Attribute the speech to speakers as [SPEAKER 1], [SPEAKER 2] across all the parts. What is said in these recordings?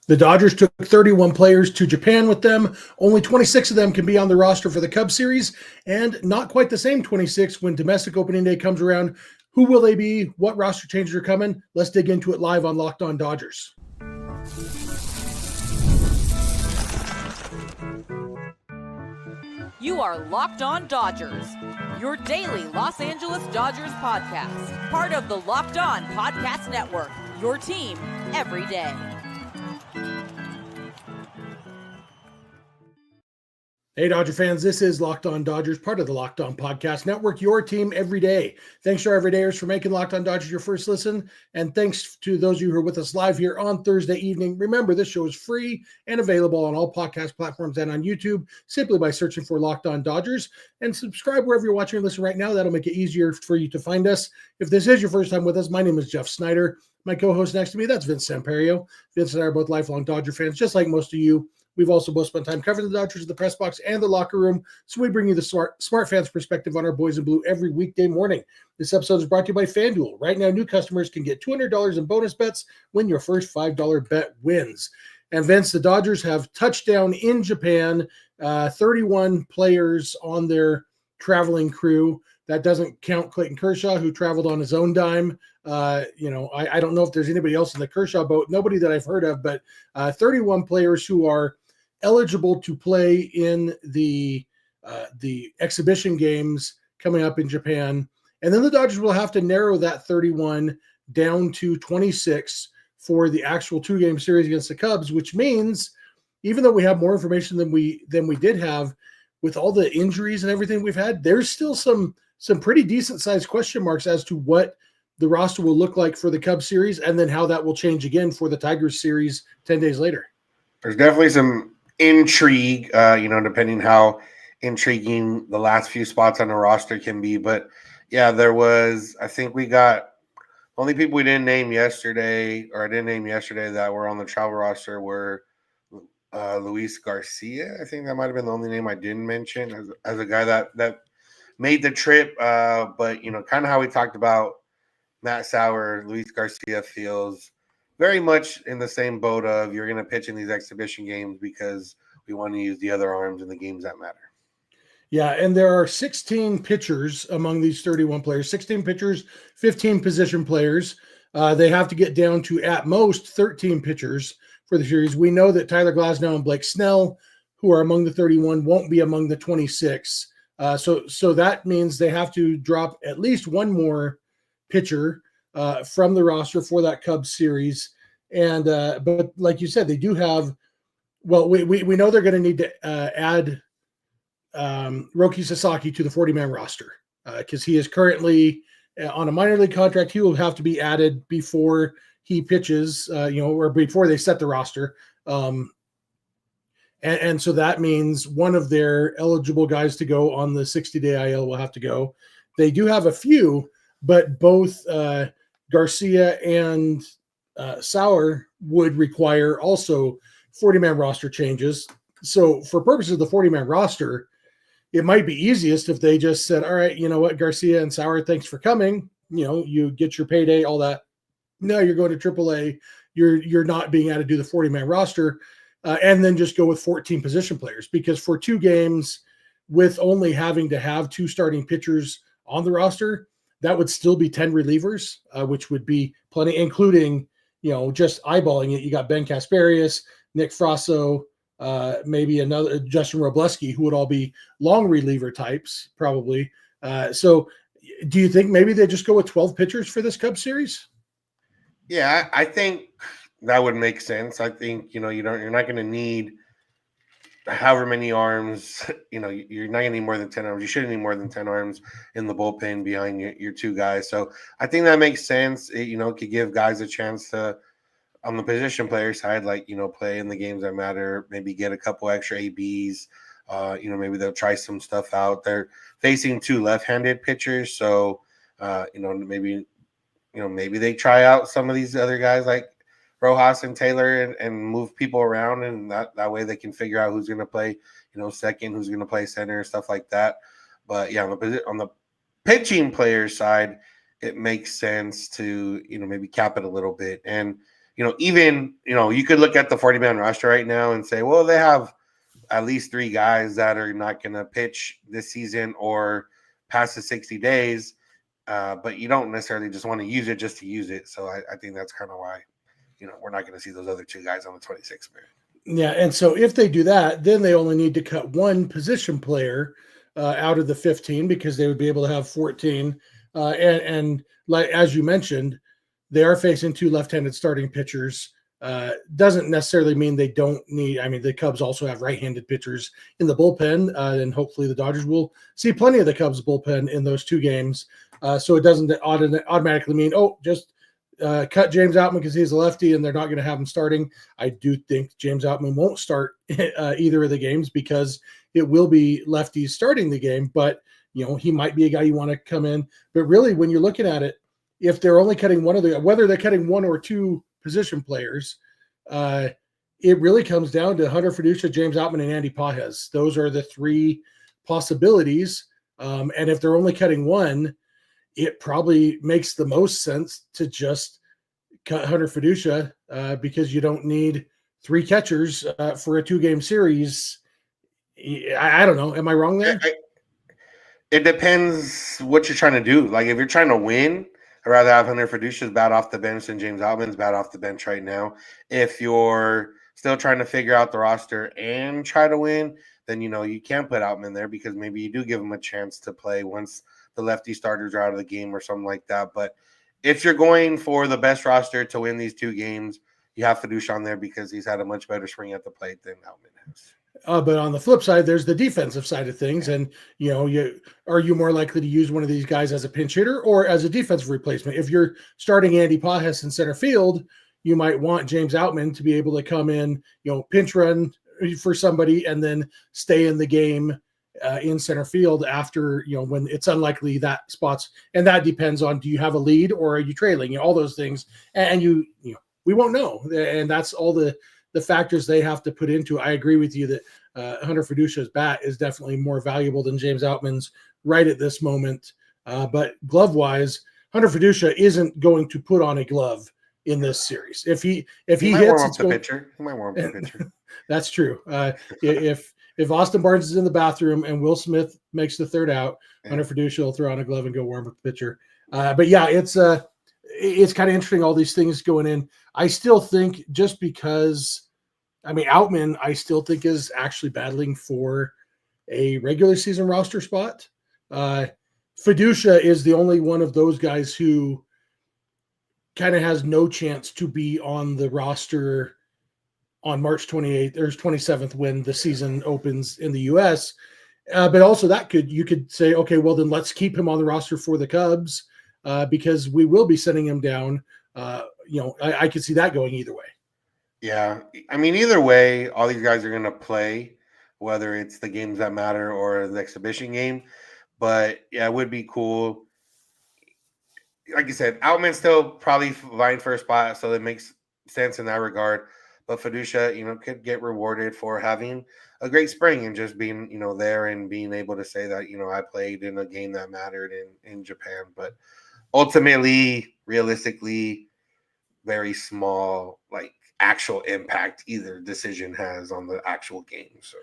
[SPEAKER 1] The Dodgers took 31 players to Japan with them. Only 26 of them can be on the roster for the Cubs series, and not quite the same 26 when domestic opening day comes around. Who will they be? What roster changes are coming? Let's dig into it live on Locked On Dodgers.
[SPEAKER 2] You are Locked On Dodgers, your daily Los Angeles Dodgers podcast. Part of the Locked On Podcast Network, your team every day.
[SPEAKER 1] Hey, Dodger fans, this is Locked On Dodgers, part of the Locked On Podcast Network, your team every day. Thanks to our everydayers for making Locked On Dodgers your first listen, and thanks to those of you who are with us live here on Thursday evening. Remember, this show is free and available on all podcast platforms and on YouTube, simply by searching for Locked On Dodgers, and subscribe wherever you're watching or listening right now. That'll make it easier for you to find us. If this is your first time with us, my name is Jeff Snyder. My co-host next to me, that's Vince Samperio. Vince and I are both lifelong Dodger fans, just like most of you. We've also both spent time covering the Dodgers in the press box and the locker room, so we bring you the smart fans' perspective on our boys in blue every weekday morning. This episode is brought to you by FanDuel. Right now, new customers can get $200 in bonus bets when your first $5 bet wins. And Vince, the Dodgers have touched down in Japan, 31 players on their traveling crew. That doesn't count Clayton Kershaw, who traveled on his own dime. I don't know if there's anybody else in the Kershaw boat, nobody that I've heard of, but 31 players who are eligible to play in the exhibition games coming up in Japan. And then the Dodgers will have to narrow that 31 down to 26 for the actual two-game series against the Cubs, which means even though we have more information than we did have with all the injuries and everything we've had, there's still some pretty decent-sized question marks as to what the roster will look like for the Cubs series and then how that will change again for the Tigers series 10 days later.
[SPEAKER 3] There's definitely some intrigue, depending how intriguing the last few spots on the roster can be. But yeah, I think we got only people we didn't name yesterday, or I didn't name yesterday that were on the travel roster were Luis Garcia. I think that might have been the only name I didn't mention as a guy that made the trip. But kind of how we talked about Matt Sauer, Luis Garcia feels very much in the same boat of you're going to pitch in these exhibition games because we want to use the other arms in the games that matter.
[SPEAKER 1] Yeah, and there are 16 pitchers among these 31 players, 16 pitchers, 15 position players. They have to get down to at most 13 pitchers for the series. We know that Tyler Glasnow and Blake Snell, who are among the 31, won't be among the 26. So that means they have to drop at least one more pitcher from the roster for that Cubs series. And but like you said, they do have, well, we know they're going to need to add Roki Sasaki to the 40-man roster because he is currently on a minor league contract. He will have to be added before he pitches, or before they set the roster. And so that means one of their eligible guys to go on the 60-day IL will have to go. They do have a few, but both Garcia and Sauer would require also 40-man roster changes. So for purposes of the 40-man roster, it might be easiest if they just said, all right, you know what, Garcia and Sauer, thanks for coming. You get your payday, all that. No, you're going to AAA. You're not being able to do the 40-man roster, and then just go with 14 position players, because for two games with only having to have two starting pitchers on the roster, that would still be 10 relievers, which would be plenty, including, just eyeballing it. You got Ben Kasparius, Nick Frasso, maybe another Justin Robleski, who would all be long reliever types, probably. So do you think maybe they just go with 12 pitchers for this Cubs series?
[SPEAKER 3] Yeah, I think that would make sense. I think, you're not going to need however many arms, you're not going to need more than 10 arms. You shouldn't need more than 10 arms in the bullpen behind your two guys. So I think that makes sense. It, could give guys a chance to, on the position player side, play in the games that matter, maybe get a couple extra ABs. Maybe they'll try some stuff out. They're facing two left-handed pitchers. So, maybe they try out some of these other guys like Rojas and Taylor and move people around, and that way they can figure out who's going to play, second, who's going to play center, stuff like that. But yeah, on the pitching player side, it makes sense to, maybe cap it a little bit. And, even, you could look at the 40-man roster right now and say, well, they have at least 3 guys that are not going to pitch this season or past the 60 days. But you don't necessarily just want to use it just to use it. So I think that's kind of why, we're not going to see those other 2 guys on the 26th man.
[SPEAKER 1] Yeah, and so if they do that, then they only need to cut 1 position player out of the 15 because they would be able to have 14. And like as you mentioned, they are facing 2 left-handed starting pitchers. Doesn't necessarily mean they don't need. I mean, the Cubs also have right-handed pitchers in the bullpen, and hopefully the Dodgers will see plenty of the Cubs bullpen in those 2 games. So it doesn't automatically mean, just cut James Outman because he's a lefty and they're not going to have him starting. I do think James Outman won't start either of the games because it will be lefties starting the game, but he might be a guy you want to come in. But really, when you're looking at it, if they're only cutting whether they're cutting 1 or 2 position players, it really comes down to Hunter Fiducia, James Outman, and Andy Pages. Those are the 3 possibilities. And if they're only cutting 1, it probably makes the most sense to just cut Hunter Fiducia because you don't need 3 catchers for a 2-game series. I don't know. Am I wrong there?
[SPEAKER 3] It depends what you're trying to do. Like if you're trying to win, I'd rather have Hunter Fiducia's bat off the bench than James Outman's bat off the bench right now. If you're still trying to figure out the roster and try to win, then you can't put Outman there because maybe you do give him a chance to play once the lefty starters are out of the game or something like that. But if you're going for the best roster to win these 2 games, you have Fiducia on there because he's had a much better spring at the plate than Outman has.
[SPEAKER 1] But on the flip side, there's the defensive side of things. And, are you more likely to use one of these guys as a pinch hitter or as a defensive replacement? If you're starting Andy Pages in center field, you might want James Outman to be able to come in, pinch run for somebody and then stay in the game in center field after, when it's unlikely that spots. And that depends on, do you have a lead or are you trailing? All those things. And we won't know. And that's all the factors they have to put into. I agree with you that Hunter Fiducia's bat is definitely more valuable than James Outman's right at this moment. But glove-wise, Hunter Fiducia isn't going to put on a glove in this series. If he hits,
[SPEAKER 3] it's the pitcher. He might warm up the pitcher.
[SPEAKER 1] That's true. If Austin Barnes is in the bathroom and Will Smith makes the 3rd out, Hunter Fiducia will throw on a glove and go warm up the pitcher. But yeah, it's kind of interesting, all these things going in. I still think just because, Outman, I still think is actually battling for a regular season roster spot. Fiducia is the only one of those guys who kind of has no chance to be on the roster on March 28th or 27th when the season opens in the U.S. But also you could say, okay, well then let's keep him on the roster for the Cubs because we will be sending him down. I could see that going either way.
[SPEAKER 3] Yeah. Either way, all these guys are going to play, whether it's the games that matter or the exhibition game. But yeah, it would be cool. Like you said, Outman's still probably vying for a spot, so it makes sense in that regard. But Fiducia, could get rewarded for having a great spring and just being, there and being able to say that, I played in a game that mattered in Japan. But ultimately, realistically, very small, actual impact either decision has on the actual game. So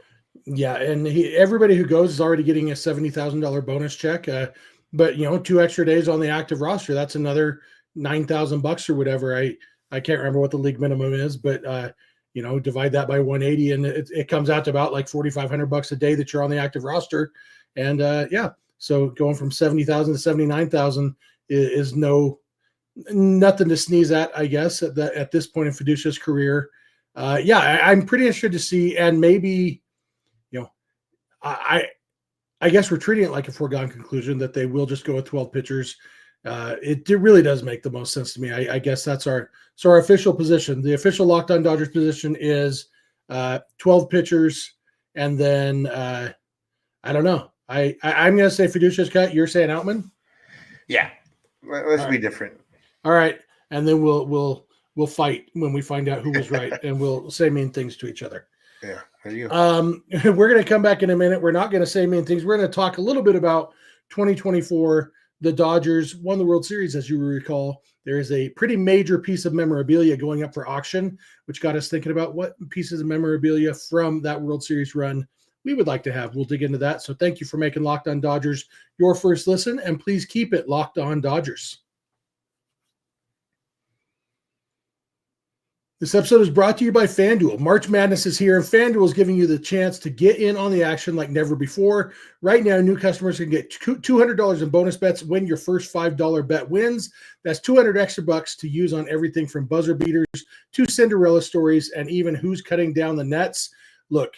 [SPEAKER 1] yeah, and everybody who goes is already getting a $70,000 bonus check. But 2 extra days on the active roster, that's another $9,000 or whatever. I can't remember what the league minimum is, but divide that by 180 and it comes out to about like $4,500 a day that you're on the active roster. And so going from 70,000 to 79,000 is nothing to sneeze at, I guess, at this point in Fiducia's career. I'm pretty interested to see, and maybe, I guess we're treating it like a foregone conclusion that they will just go with 12 pitchers. It really does make the most sense to me. I guess that's our official position. The official Locked On Dodgers position is 12 pitchers, and then I don't know. I'm going to say Fiducia's cut. You're saying Outman?
[SPEAKER 3] Yeah, let's be different.
[SPEAKER 1] All right, and then we'll fight when we find out who was right, and we'll say mean things to each other.
[SPEAKER 3] Yeah, there you
[SPEAKER 1] go. We're going to come back in a minute. We're not going to say mean things. We're going to talk a little bit about 2024 the Dodgers won the World Series, as you recall, there is a pretty major piece of memorabilia going up for auction, which got us thinking about what pieces of memorabilia from that World Series run we would like to have. We'll dig into that. So thank you for making Locked On Dodgers your first listen, and please keep it Locked On Dodgers. This episode is brought to you by FanDuel. March Madness is here, and FanDuel is giving you the chance to get in on the action like never before. Right now, new customers can get $200 in bonus bets when your first $5 bet wins. That's 200 extra bucks to use on everything from buzzer beaters to Cinderella stories and even who's cutting down the nets. Look,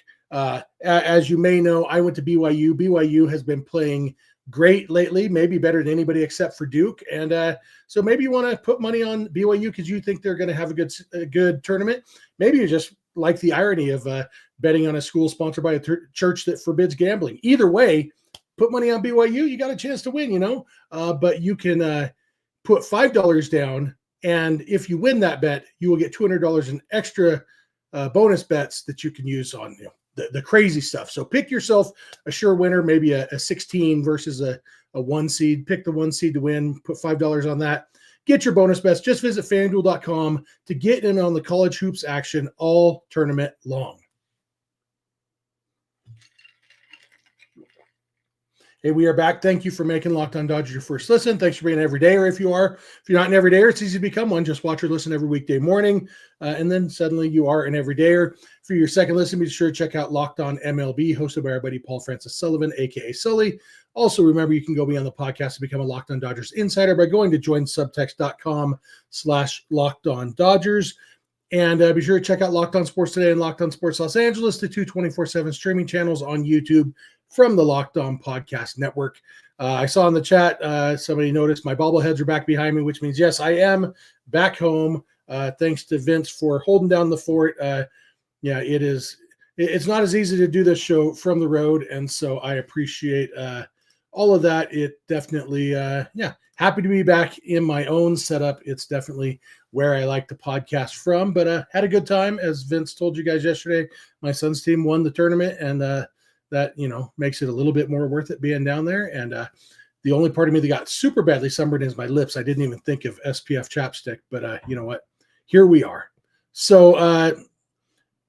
[SPEAKER 1] as you may know, I went to BYU. BYU has been playing great lately, maybe better than anybody except for Duke. And so maybe you want to put money on BYU because you think they're going to have a good tournament. Maybe you just like the irony of betting on a school sponsored by a church that forbids gambling. Either way, put money on BYU. You got a chance to win, but you can put $5 down. And if you win that bet, you will get $200 in extra bonus bets that you can use on the crazy stuff. So pick yourself a sure winner, maybe a 16 versus a 1 seed. Pick the 1 seed to win, put $5 on that. Get your bonus bets. Just visit FanDuel.com to get in on the college hoops action all tournament long. Hey, we are back. Thank you for making Locked On Dodgers your first listen. Thanks for being an everydayer. If you're not an everydayer, it's easy to become one. Just watch or listen every weekday morning, and then suddenly you are an everydayer. For your second listen, be sure to check out Locked On MLB, hosted by our buddy Paul Francis Sullivan, aka Sully. Also, remember you can go beyond the podcast to become a Locked On Dodgers insider by going to joinsubtext.com/LockedOnDodgers. And be sure to check out Locked On Sports Today and Locked On Sports Los Angeles, the two 24/7 streaming channels on YouTube from the Locked On Podcast Network. I saw in the chat, somebody noticed my bobbleheads are back behind me, which means, yes, I am back home. Thanks to Vince for holding down the fort. It's not as easy to do this show from the road, and so I appreciate all of that. It definitely, happy to be back in my own setup. It's definitely where I like to podcast from, but had a good time. As Vince told you guys yesterday, my son's team won the tournament, and that, makes it a little bit more worth it being down there. And the only part of me that got super badly sunburned is my lips. I didn't even think of SPF chapstick, but you know what? Here we are. So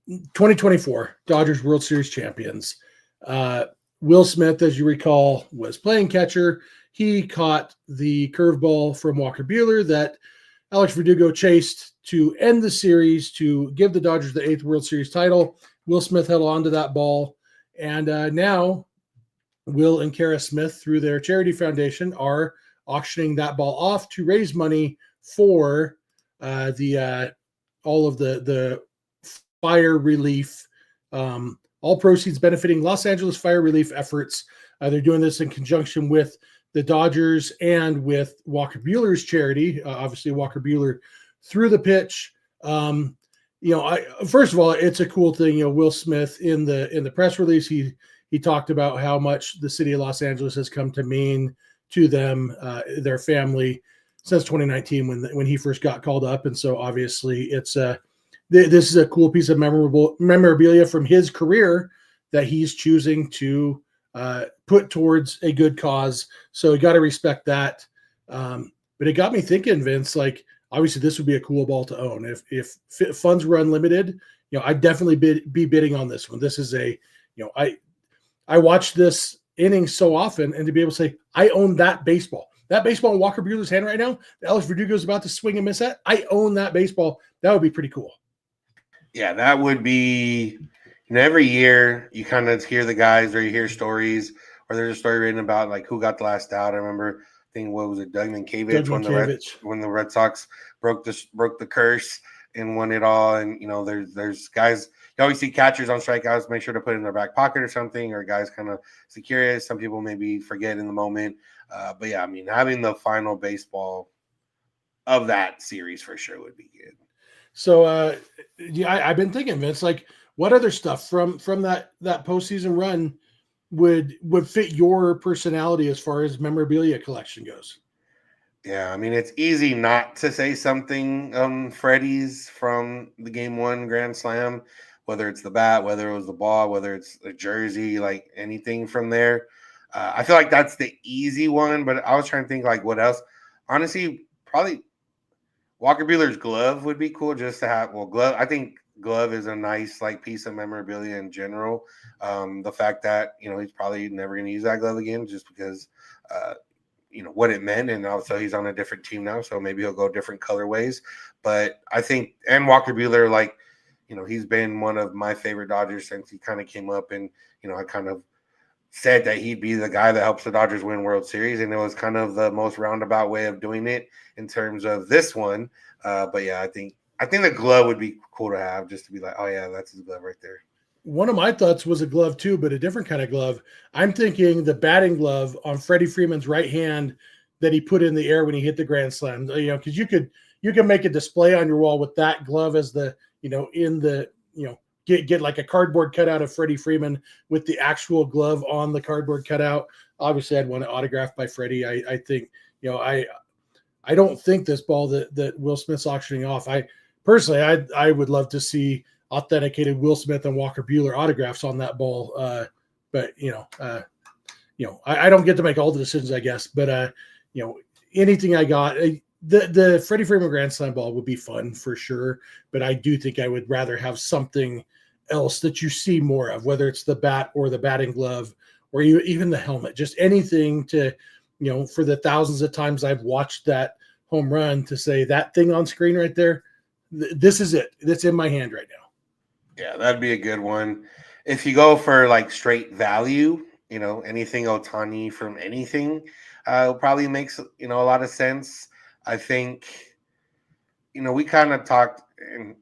[SPEAKER 1] 2024 Dodgers World Series champions. Will Smith, as you recall, was playing catcher. He caught the curveball from Walker Buehler that Alex Verdugo chased to end the series to give the Dodgers the 8th World Series title. Will Smith held on to that ball. And now Will and Kara Smith, through their charity foundation, are auctioning that ball off to raise money for all of the fire relief, all proceeds benefiting Los Angeles fire relief efforts. They're doing this in conjunction with the Dodgers and with Walker Buehler's charity. Obviously, Walker Buehler threw the pitch. First of all, it's a cool thing. Will Smith in the press release, he talked about how much the city of Los Angeles has come to mean to them, their family, since 2019 when he first got called up. And so obviously it's this is a cool piece of memorabilia from his career that he's choosing to put towards a good cause. So you got to respect that. But it got me thinking, Vince, like, obviously this would be a cool ball to own. If funds were unlimited, I'd definitely be bidding on this one. This is I watch this inning so often, and to be able to say, I own that baseball. That baseball in Walker Buehler's hand right now, Alex Verdugo is about to swing and miss at, I own that baseball. That would be pretty cool.
[SPEAKER 3] Yeah, that would be, every year you kind of hear the guys or you hear stories, or there's a story written about like who got the last out. I remember, what was it, Doug Mankiewicz when the Red Sox broke the curse and won it all. And there's guys, you always see catchers on strikeouts, make sure to put it in their back pocket or something, or guys kind of secure it. Some people maybe forget in the moment. But yeah, having the final baseball of that series for sure would be good.
[SPEAKER 1] So I've been thinking, Vince, like, what other stuff from that postseason run would fit your personality as far as memorabilia collection goes?
[SPEAKER 3] Yeah, it's easy not to say something Freddie's from the Game 1 Grand Slam, whether it's the bat, whether it was the ball, whether it's a jersey, like anything from there. I feel like that's the easy one, but I was trying to think like what else. Honestly, probably Walker Buehler's glove would be cool just to have. Well, glove. I think glove is a nice like piece of memorabilia in general. The fact that he's probably never going to use that glove again, just because what it meant, and also he's on a different team now, so maybe he'll go different colorways. But I think, and Walker Buehler, like he's been one of my favorite Dodgers since he kind of came up, and I kind of said that he'd be the guy that helps the Dodgers win World Series, and it was kind of the most roundabout way of doing it in terms of this one. But yeah, I think the glove would be cool to have, just to be like, oh yeah, that's his glove right there.
[SPEAKER 1] One of my thoughts was a glove too, but a different kind of glove. I'm thinking the batting glove on Freddie Freeman's right hand that he put in the air when he hit the grand slam. Because you can make a display on your wall with that glove as the in the get like a cardboard cutout of Freddie Freeman with the actual glove on the cardboard cutout. Obviously, I'd want it autographed by Freddie. I think I don't think this ball that Will Smith's auctioning off. I would love to see authenticated Will Smith and Walker Buehler autographs on that ball. But I don't get to make all the decisions, I guess. But anything I got, the Freddie Freeman Grand Slam ball would be fun for sure. But I do think I would rather have something else that you see more of, whether it's the bat or the batting glove or even the helmet, just anything to, for the thousands of times I've watched that home run, to say that thing on screen right there, this is it. That's in my hand right now.
[SPEAKER 3] Yeah, that'd be a good one. If you go for like straight value, anything Ohtani from anything, probably makes a lot of sense. I think, we kind of talked, and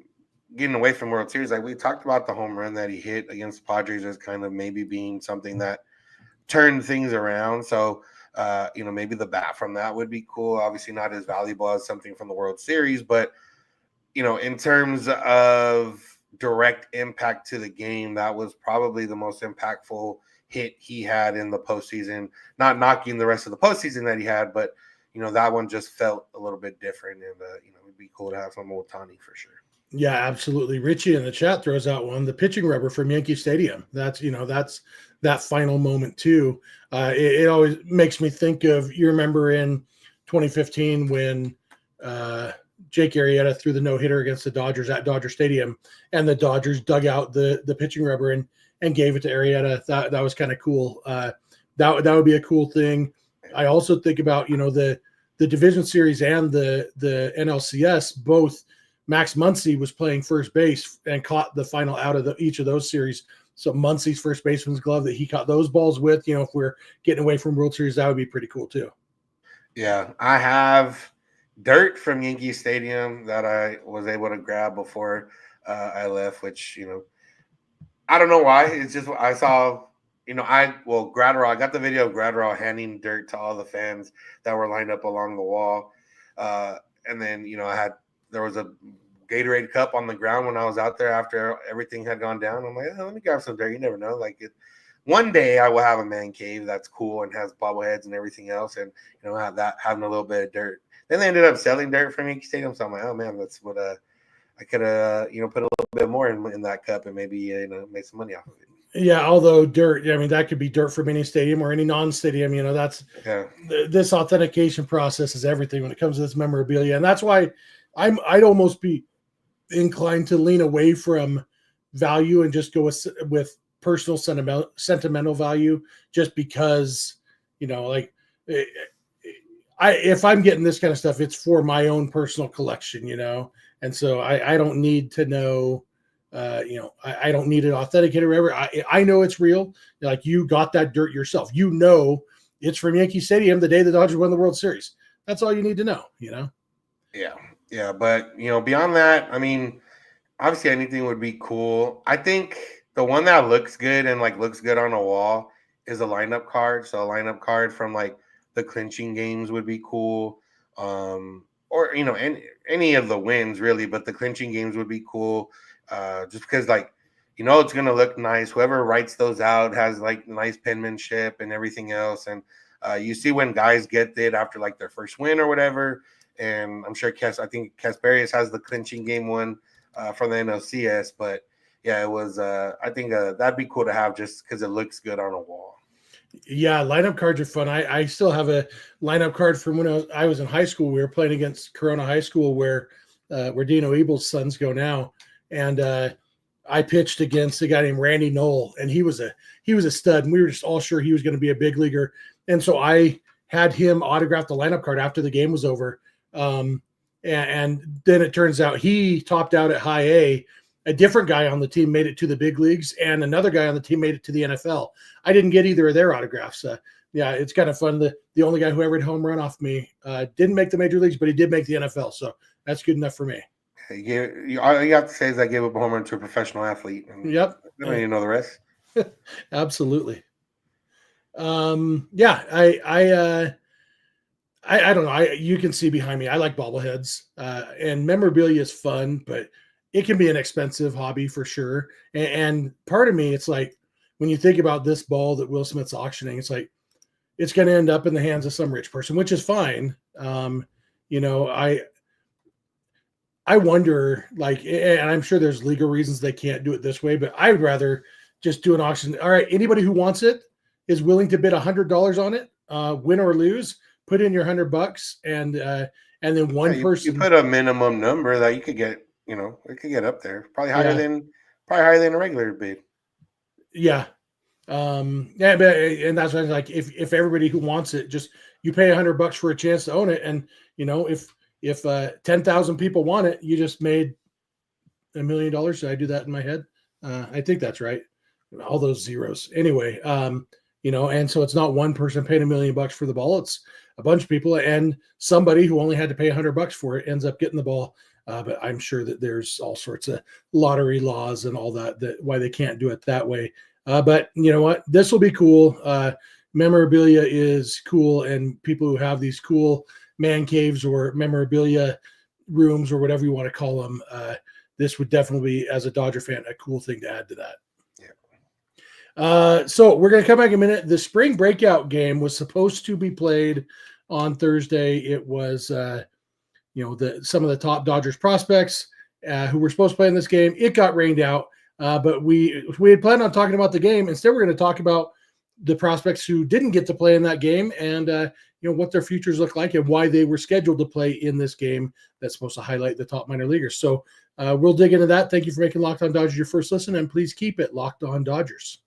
[SPEAKER 3] getting away from World Series, like we talked about the home run that he hit against Padres as kind of maybe being something that turned things around. So, maybe the bat from that would be cool. Obviously, not as valuable as something from the World Series, but in terms of direct impact to the game, that was probably the most impactful hit he had in the postseason. Not knocking the rest of the postseason that he had, but that one just felt a little bit different, and it'd be cool to have some Ohtani for sure.
[SPEAKER 1] Yeah, absolutely. Richie in the chat throws out one, the pitching rubber from Yankee Stadium. That's that final moment too. It always makes me think of, you remember in 2015 when Jake Arrieta threw the no-hitter against the Dodgers at Dodger Stadium, and the Dodgers dug out the pitching rubber and gave it to Arrieta. That was kind of cool. That would be a cool thing. I also think about the division series and the NLCS. Both Max Muncy was playing first base and caught the final out of each of those series. So Muncy's first baseman's glove that he caught those balls with. If we're getting away from World Series, that would be pretty cool too.
[SPEAKER 3] Yeah, I have dirt from Yankee Stadium that I was able to grab before I left, which I don't know why. It's just I saw. Gratterall, I got the video of Gratterall handing dirt to all the fans that were lined up along the wall. And then, there was a Gatorade cup on the ground when I was out there after everything had gone down. I'm like, let me grab some dirt. You never know. One day I will have a man cave that's cool and has bobbleheads and everything else, and having a little bit of dirt. Then they ended up selling dirt from Yankee Stadium. So I'm like, oh man, that's what I could have put a little bit more in that cup and maybe make some money off of it.
[SPEAKER 1] Yeah, although dirt, that could be dirt from any stadium or any non-stadium. This authentication process is everything when it comes to this memorabilia, and that's why I'd almost be inclined to lean away from value and just go with personal sentimental value, just because if I'm getting this kind of stuff, it's for my own personal collection, and so I don't need to know. I don't need it authenticated or whatever. I know it's real. Like, you got that dirt yourself. It's from Yankee Stadium the day the Dodgers won the World Series. That's all you need to know,
[SPEAKER 3] Yeah. But, beyond that, obviously anything would be cool. I think the one that looks good and looks good on a wall is a lineup card. So a lineup card from the clinching games would be cool. Or, any of the wins really, but the clinching games would be cool. Just because it's going to look nice. Whoever writes those out has nice penmanship and everything else. And you see when guys get it after their first win or whatever. And I'm sure I think Kasperius has the clinching game one from the NLCS. But yeah, it was, I think that'd be cool to have just because it looks good on a wall.
[SPEAKER 1] Yeah, lineup cards are fun. I still have a lineup card from when I was in high school. We were playing against Corona High School, where Dino Ebel's sons go now, and I pitched against a guy named Randy Knoll, and he was a stud, and we were just all sure he was going to be a big leaguer. And so I had him autograph the lineup card after the game was over. And then it turns out he topped out at high A. A different guy on the team made it to the big leagues, and another guy on the team made it to the NFL. I didn't get either of their autographs. Yeah, it's kind of fun. The only guy who ever had home run off me didn't make the major leagues, but he did make the NFL. So that's good enough for me.
[SPEAKER 3] All you have to say is I gave up a home run to a professional athlete.
[SPEAKER 1] Yep.
[SPEAKER 3] I don't even know the rest.
[SPEAKER 1] Absolutely. Yeah, I don't know. You can see behind me. I like bobbleheads, and memorabilia is fun, but it can be an expensive hobby for sure. And part of me, it's like when you think about this ball that Will Smith's auctioning, it's like it's going to end up in the hands of some rich person, which is fine. I wonder, like, and I'm sure there's legal reasons they can't do it this way, but I would rather just do an auction. All right, anybody who wants it is willing to bid $100 on it, win or lose. Put in your $100, and then one person.
[SPEAKER 3] You put a minimum number that you could get. It could get up there, probably higher than a regular bid.
[SPEAKER 1] Yeah, yeah, but, and that's why I'm like, if everybody who wants it, just you pay $100 for a chance to own it, and if 10,000 people want it, you just made $1 million. Did I do that in my head? I think that's right. All those zeros, anyway. And so it's not one person paying $1 million for the ball; it's a bunch of people, and somebody who only had to pay $100 for it ends up getting the ball. But I'm sure that there's all sorts of lottery laws and all that why they can't do it that way. But you know what? This will be cool. Memorabilia is cool, and people who have these cool man caves or memorabilia rooms or whatever you want to call them, this would definitely be, as a Dodger fan, a cool thing to add to that. So we're going to come back in a minute. The spring breakout game was supposed to be played on Thursday. It was, some of the top Dodgers prospects who were supposed to play in this game. It got rained out, but we had planned on talking about the game. Instead, we're going to talk about the prospects who didn't get to play in that game and what their futures look like and why they were scheduled to play in this game that's supposed to highlight the top minor leaguers. So we'll dig into that. Thank you for making Locked On Dodgers your first listen, and please keep it Locked On Dodgers.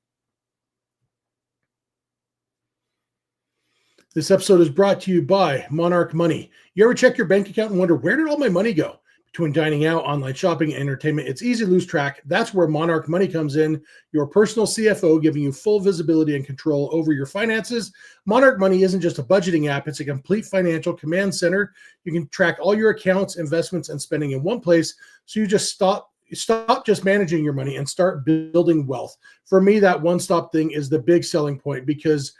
[SPEAKER 1] This episode is brought to you by Monarch Money. You ever check your bank account and wonder, where did all my money go? Between dining out, online shopping, and entertainment, it's easy to lose track. That's where Monarch Money comes in, your personal CFO, giving you full visibility and control over your finances. Monarch Money isn't just a budgeting app. It's a complete financial command center. You can track all your accounts, investments, and spending in one place, so you just stop just managing your money and start building wealth. For me, that one-stop thing is the big selling point, because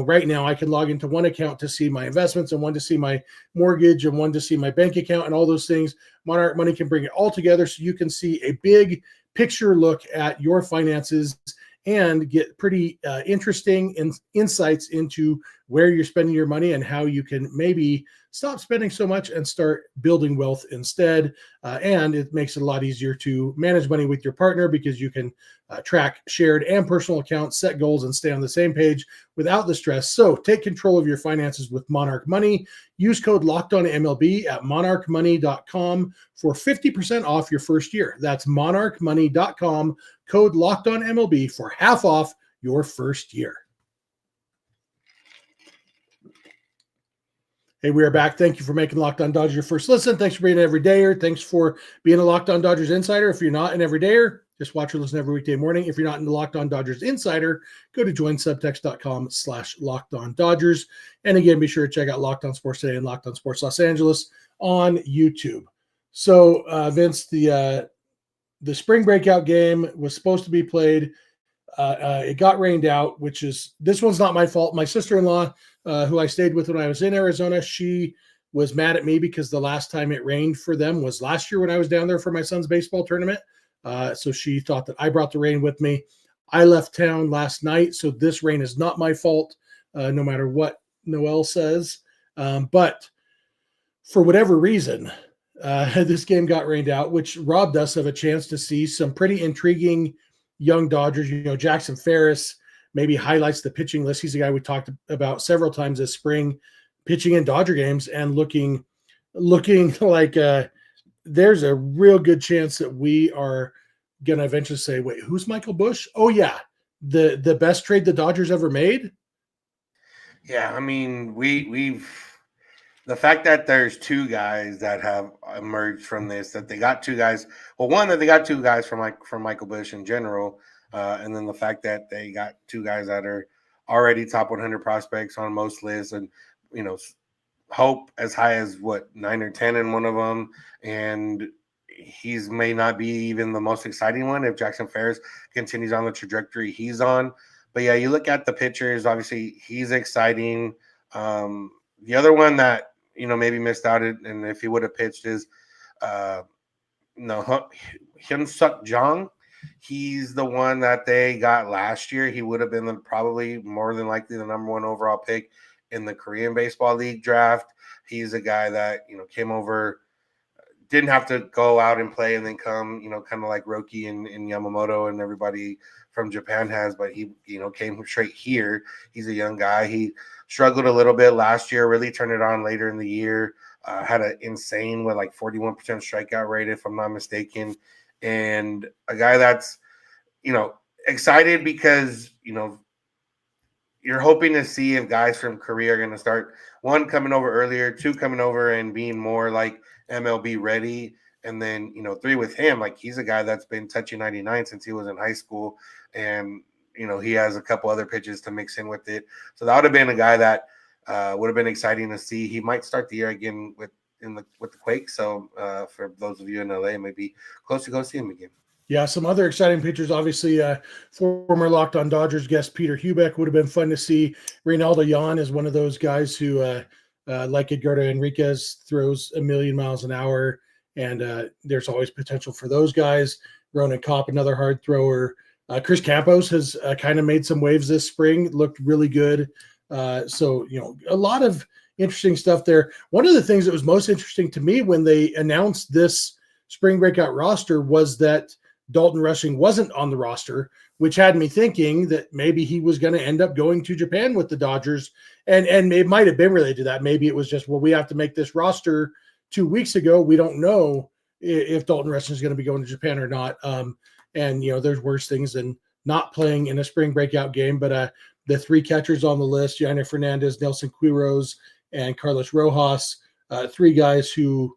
[SPEAKER 1] right now I can log into one account to see my investments and one to see my mortgage and one to see my bank account and all those things. Monarch Money can bring it all together so you can see a big picture look at your finances and get pretty interesting insights into where you're spending your money and how you can maybe stop spending so much and start building wealth instead. And it makes it a lot easier to manage money with your partner, because you can track shared and personal accounts, set goals, and stay on the same page without the stress. So take control of your finances with Monarch Money. Use code LOCKEDONMLB at monarchmoney.com for 50% off your first year. That's monarchmoney.com, code LOCKEDONMLB for half off your first year. Hey, we are back. Thank you for making Locked On Dodgers your first listen. Thanks for being an everydayer. Thanks for being a Locked On Dodgers insider. If you're not an everydayer, just watch or listen every weekday morning. If you're not in the Locked On Dodgers insider, go to joinsubtext.com/LockedOnDodgers. And again, be sure to check out Locked On Sports Today and Locked On Sports Los Angeles on YouTube. So, Vince, the spring breakout game was supposed to be played. It got rained out, this one's not my fault. My sister-in-law, who I stayed with when I was in Arizona, she was mad at me because the last time it rained for them was last year when I was down there for my son's baseball tournament. So she thought that I brought the rain with me. I left town last night, so this rain is not my fault, no matter what Noel says. But for whatever reason, this game got rained out, which robbed us of a chance to see some pretty intriguing young Dodgers. Jackson Ferris maybe highlights the pitching list. He's a guy we talked about several times this spring, pitching in Dodger games and looking like there's a real good chance that we are going to eventually say, wait, who's Michael Busch? Oh yeah, the best trade the Dodgers ever made.
[SPEAKER 3] Yeah, I mean, we've the fact that there's two guys that have emerged from this, that they got two guys. Well, one, that they got two guys from Michael Busch in general, and then the fact that they got two guys that are already top 100 prospects on most lists, and Hope as high as 9 or 10 in one of them, and he's may not be even the most exciting one if Jackson Ferris continues on the trajectory he's on. But yeah, you look at the pitchers, obviously he's exciting. The other one that, maybe missed out, and if he would have pitched is Hyun-Suk Jung. He's the one that they got last year. He would have been probably more than likely the number one overall pick in the Korean Baseball League draft. He's a guy that, came over, didn't have to go out and play and then come, kind of like Roki and Yamamoto and everybody from Japan has, but he, came straight here. He's a young guy. He struggled a little bit last year, really turned it on later in the year, had an insane 41% strikeout rate, if I'm not mistaken. And a guy that's, excited because, you're hoping to see if guys from Korea are going to start, one, coming over earlier, two, coming over and being more like MLB ready. And then, three, with him, he's a guy that's been touching 99 since he was in high school. And, he has a couple other pitches to mix in with it. So that would have been a guy that would have been exciting to see. He might start the year again with the Quake. So for those of you in LA, maybe close to go see him again.
[SPEAKER 1] Yeah, some other exciting pitchers. Obviously, former Locked On Dodgers guest Peter Hubeck would have been fun to see. Reynaldo Yan is one of those guys who, like Edgardo Enriquez, throws a million miles an hour, and there's always potential for those guys. Ronan Kopp, another hard thrower. Chris Campos has kind of made some waves this spring, looked really good. So, a lot of interesting stuff there. One of the things that was most interesting to me when they announced this Spring Breakout roster was that Dalton Rushing wasn't on the roster, which had me thinking that maybe he was going to end up going to Japan with the Dodgers. And it might have been related to that. Maybe it was just, we have to make this roster 2 weeks ago. We don't know if Dalton Rushing is going to be going to Japan or not. And there's worse things than not playing in a Spring Breakout game. But the three catchers on the list, Yainer Fernandez, Nelson Quiroz, and Carlos Rojas, three guys who,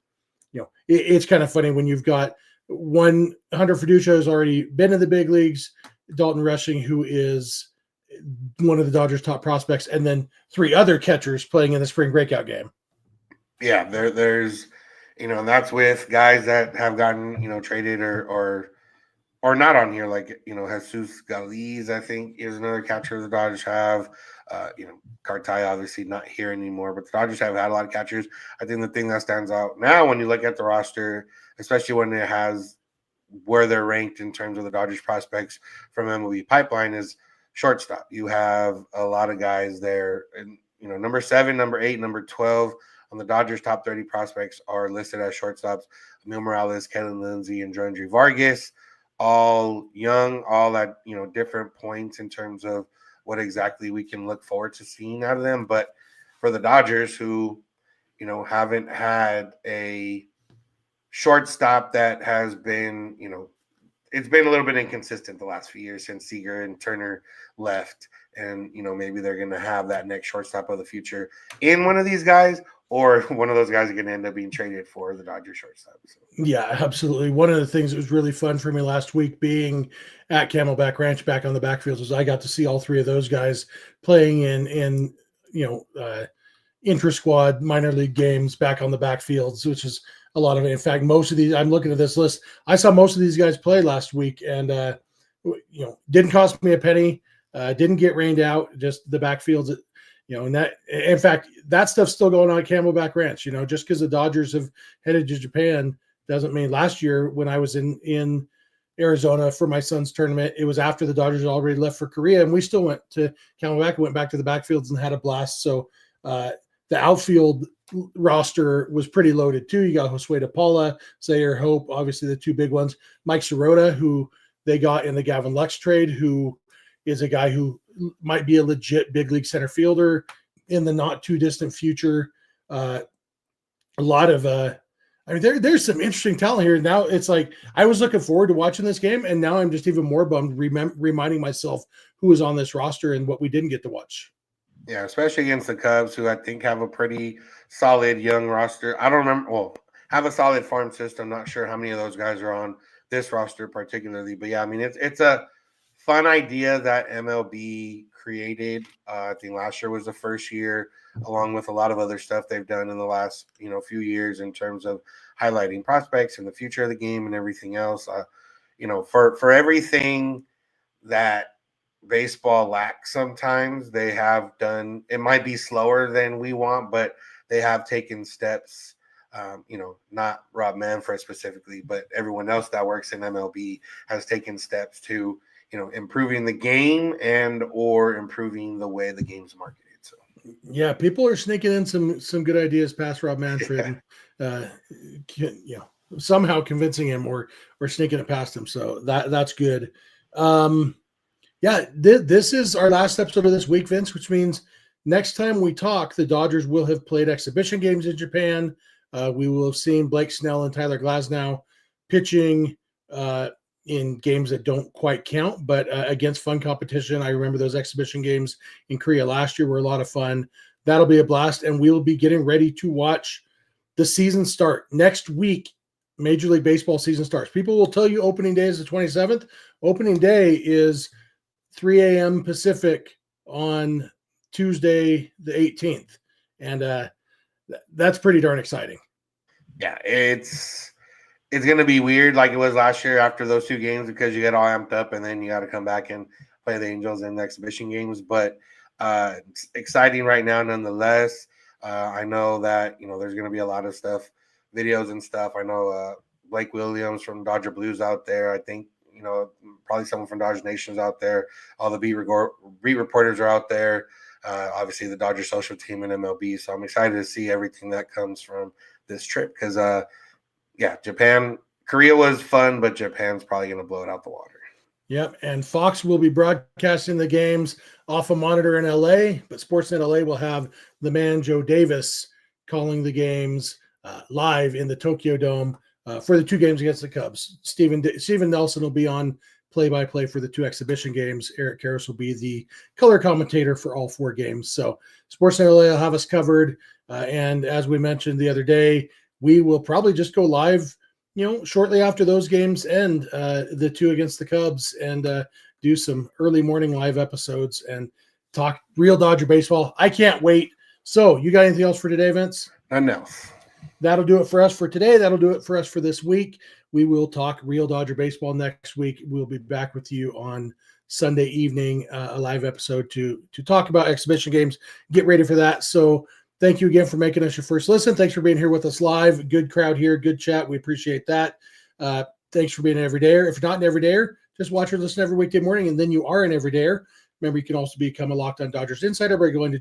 [SPEAKER 1] it's kind of funny when you've got one, Hunter Fiducia has already been in the big leagues, Dalton Rushing, who is one of the Dodgers' top prospects, and then three other catchers playing in the Spring Breakout game.
[SPEAKER 3] Yeah, there's, and that's with guys that have gotten, traded or not on here, like, Jesus Galiz, I think, is another catcher the Dodgers have. Cartaya obviously not here anymore, but the Dodgers have had a lot of catchers. I think the thing that stands out now when you look at the roster, especially when it has where they're ranked in terms of the Dodgers prospects from MLB Pipeline, is shortstop. You have a lot of guys there, and number 7, number 8, number 12 on the Dodgers top 30 prospects are listed as shortstops. Emil Morales, Kellen Lindsay, and Joandre Vargas, all young, all at different points in terms of what exactly we can look forward to seeing out of them. But for the Dodgers, who haven't had a shortstop that has been, it's been a little bit inconsistent the last few years since Seager and Turner left. And, maybe they're going to have that next shortstop of the future in one of these guys, or one of those guys are going to end up being traded for the Dodgers shortstop. So.
[SPEAKER 1] Yeah, absolutely. One of the things that was really fun for me last week being at Camelback Ranch back on the backfields was I got to see all three of those guys playing in intra-squad minor league games back on the backfields, which is a lot of it. In fact, most of these, I'm looking at this list, I saw most of these guys play last week, and didn't cost me a penny, didn't get rained out, just the backfields. And that, in fact, that stuff's still going on at Camelback Ranch. Just because the Dodgers have headed to Japan doesn't mean. Last year when I was in Arizona for my son's tournament, it was after the Dodgers had already left for Korea, and we still went to Camelback, went back to the backfields and had a blast. So the outfield roster was pretty loaded too. You got Josue De Paula, Zaire Hope, obviously the two big ones. Mike Sirota, who they got in the Gavin Lux trade, who is a guy who might be a legit big league center fielder in the not too distant future. A lot of there's some interesting talent here. Now it's like I was looking forward to watching this game, and now I'm just even more bummed reminding myself who was on this roster and what we didn't get to watch.
[SPEAKER 3] Yeah, especially against the Cubs, who I think have a pretty solid young roster. I don't remember. Well, have a solid farm system. Not sure how many of those guys are on this roster particularly, but yeah, I mean it's a fun idea that MLB created. I think last year was the first year, along with a lot of other stuff they've done in the last few years in terms of highlighting prospects and the future of the game and everything else. For everything that baseball lacks sometimes, they have done. It might be slower than we want, but they have taken steps. Not Rob Manfred specifically, but everyone else that works in MLB has taken steps to improving the game and or improving the way the game's marketed. So
[SPEAKER 1] yeah, people are sneaking in some good ideas past Rob Manfred, and somehow convincing him or sneaking it past him. So that's good. This is our last episode of this week, Vince, which means next time we talk, the Dodgers will have played exhibition games in Japan. We will have seen Blake Snell and Tyler Glasnow pitching in games that don't quite count, but against fun competition. I remember those exhibition games in Korea last year were a lot of fun. That'll be a blast, and we will be getting ready to watch the season start. Next week, Major League Baseball season starts. People will tell you opening day is the 27th. Opening day is 3 a.m. Pacific on Tuesday the 18th, and that's pretty darn exciting.
[SPEAKER 3] Yeah, it's going to be weird like it was last year after those two games because you get all amped up and then you got to come back and play the Angels in the exhibition games. But it's exciting right now nonetheless. I know that, there's going to be a lot of stuff, videos and stuff. I know Blake Williams from Dodger Blues out there. I think, probably someone from Dodger Nation's out there. All the beat reporters are out there. Obviously, the Dodger social team and MLB. So I'm excited to see everything that comes from this trip because, Japan, Korea was fun, but Japan's probably going to blow it out the water.
[SPEAKER 1] Yep, and Fox will be broadcasting the games off a monitor in LA, but Sportsnet LA will have the man Joe Davis calling the games live in the Tokyo Dome for the two games against the Cubs. Steven Nelson will be on play-by-play for the two exhibition games. Eric Harris will be the color commentator for all four games. So Sportsnet LA will have us covered, and as we mentioned the other day, we will probably just go live shortly after those games end, the two against the Cubs, and do some early morning live episodes and talk real Dodger baseball. I can't wait. So you got anything else for today, Vince?
[SPEAKER 3] Nothing else.
[SPEAKER 1] That'll do it for us for today. That'll do it for us for this week. We will talk real Dodger baseball next week. We'll be back with you on Sunday evening, a live episode to talk about exhibition games. Get ready for that. So thank you again for making us your first listen. Thanks for being here with us live. Good crowd here. Good chat. We appreciate that. Thanks for being an everydayer. If you're not an everydayer, just watch or listen every weekday morning, and then you are an everydayer. Remember, you can also become a Locked On Dodgers insider by going to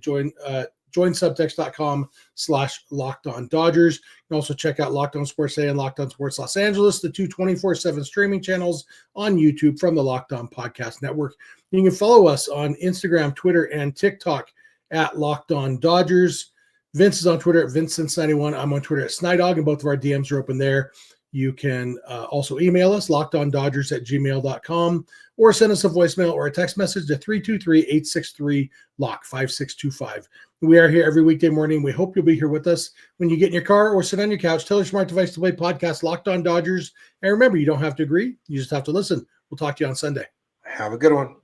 [SPEAKER 1] joinsubtext.com/LockedOnDodgers. You can also check out Locked On Sports A and Locked On Sports Los Angeles, the two 24/7 streaming channels on YouTube from the Locked On Podcast Network. You can follow us on Instagram, Twitter, and TikTok at Locked On Dodgers. Vince is on Twitter at Vincent91. I'm on Twitter at Snydog, and both of our DMs are open there. You can also email us, lockedondodgers@gmail.com, or send us a voicemail or a text message to 323-863-LOCK5625. We are here every weekday morning. We hope you'll be here with us. When you get in your car or sit on your couch, tell your smart device to play podcast Locked On Dodgers. And remember, you don't have to agree. You just have to listen. We'll talk to you on Sunday.
[SPEAKER 3] Have a good one.